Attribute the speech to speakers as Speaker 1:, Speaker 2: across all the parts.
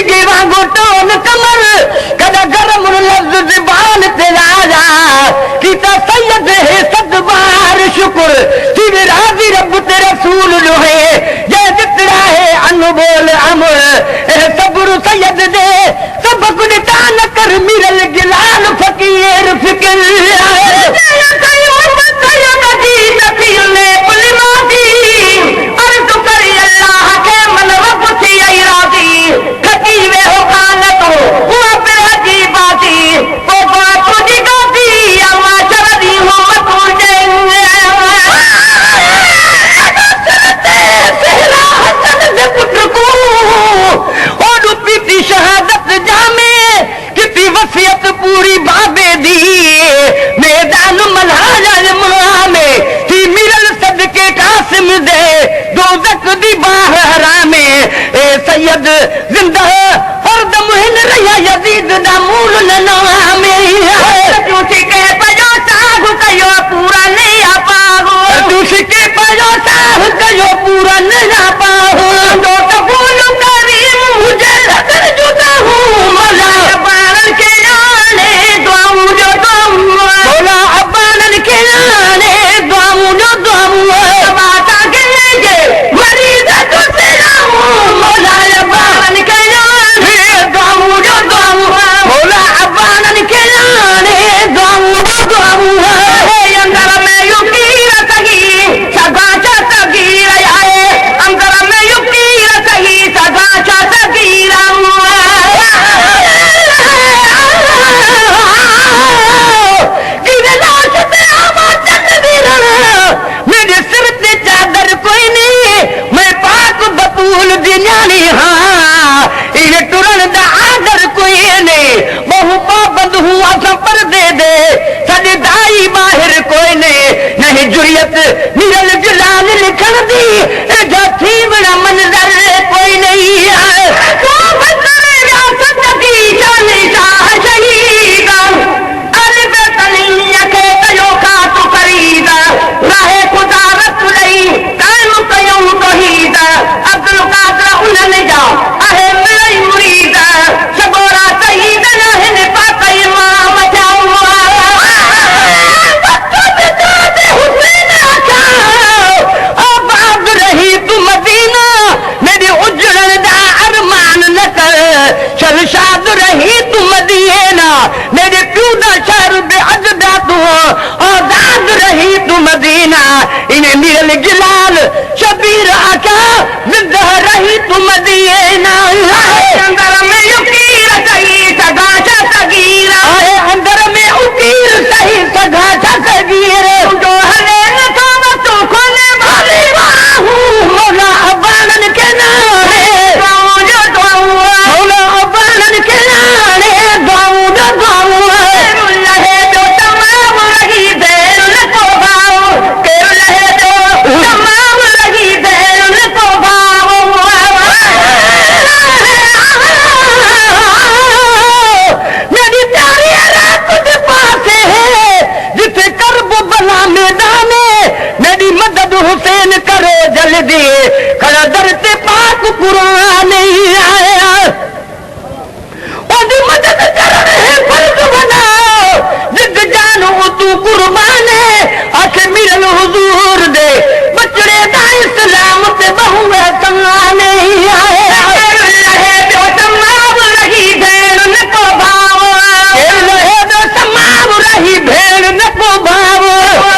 Speaker 1: के वांगो टोन कमर कदा गरम लफ्ज ज़बान ते आया कीता सैयद है सदबार शुक्र सिर राजी रब ते रसूल जो है ये जितना है अनमोल अमर सब्र सैयद दे सबक निता न कर मिरल गिलाल फकीर फिक्र शहादत जामे कितनी वसीयत पूरी बाबे दी मैदान मल्हा में थी मिरल सदके कासिम दे दोज़ख दी बाहरा में ए सैयद जिंदा हरदम हिन रहा यजीद दा मूल न में दूसरी के पयो साग कयो पूरा नहीं आ पागो दूसरी के पयो साग कयो पूरा नहीं आ पागो दो कबूल करीम मुझे लगर जुदा हूँ मौला अब्बानन के आने दुआऊं जो दुआऊं मौला अब्बानन के आने दुआऊं जो दुआऊं बाता के लिए मरीज तुझसे लाऊं मौला अब्बानन के आने दुआऊं जो दुआऊं मौला अब्बानन के आने दुआऊं जो दुआऊं अंदर में युकीर सही सगाचा सगीर आए अंदर में युकीर सही सगाचा सगीर मेरे सिर पे चादर कोई नहीं मैं पाक बतूल दी न्याणी हाँ इन्हें टुरन दा आदर कोई नहीं बहु पाबंद हुआ सफर दे दे सदी दाई बाहर कोई नहीं जुरियत मिरल जलाल लिखन दी एजा थी बड़ा मंजर कोई नहीं तो बंदर सदी जाने शाह शहीदा अरे बेतनिया के कयो का तो करीदा राहे खुदा रसूलई कायम कयो तौहीदा अब्दुल कादर उन्हने जा अहे मेरी मुरीदा सबोरा शहीद न है पाक इमाम जाऊं हुसैन आका आबाद रही तू मदीना मेरी उजड़न दा अरमान न कर शर्शाद रही तू मदीना मेरे प्यू दा शहर बेअददा तू आजाद रही तू मदीना इन्हें मिरल गिलाल शबीर आका जिंदा रही तू मदीना अंदर में युकीर सही सगाचा सगीरा अंदर में उकीर सही सगाचा सगीर जो हले न था तो खोले वाली बाहू मौला अब्बानन के नारे दुआऊं जो दुआऊं मौला अब्बानन के नारे दुआऊं जो दुआऊं लहे जो तमाम लगी देर न को भाव के लहे जो तमाम लगी देर न को भाव मेरी प्यारी रात के पास है जिसे करब बना मैदाने मेरी मदद हुसैन करो जल्दी खड़ा दर से पाक कुरान नहीं आया ओदी मदद करने है फर्ज बनाओ जिद जानो तू कुर्बान है आखे मिरल हुजूर दे बचड़े दा इस्लाम ते बहुए तंगा नहीं आया लहे जो तमाम रही भेड़ न को भाव लहे जो तमाम रही भेड़ न को भाव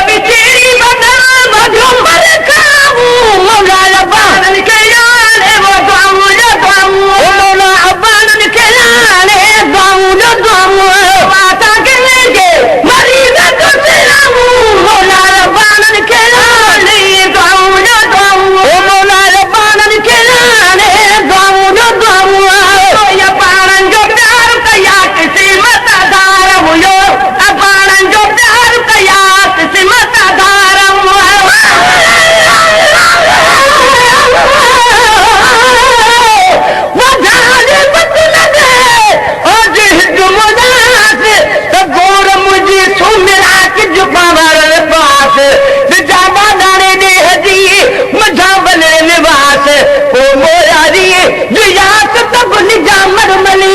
Speaker 1: बिचड़ी बना मधु मर खाऊ मौला अब्बानन के आने वो दुआऊं जो दुआऊं मौला अब्बानन के आने दुआऊं जो दुआऊं बाता के लिए मरीज तुझसे लाऊं मौला अब्बानन के आने दुआऊं जो दुआऊं मौला अब्बानन के आने दुआऊं जो दुआऊं या पारन जो प्यार कया किसी मतदार हुयो अब्बानन जो प्यार कया किसी मतदार वो जाने बत लगे आज हिजम करमली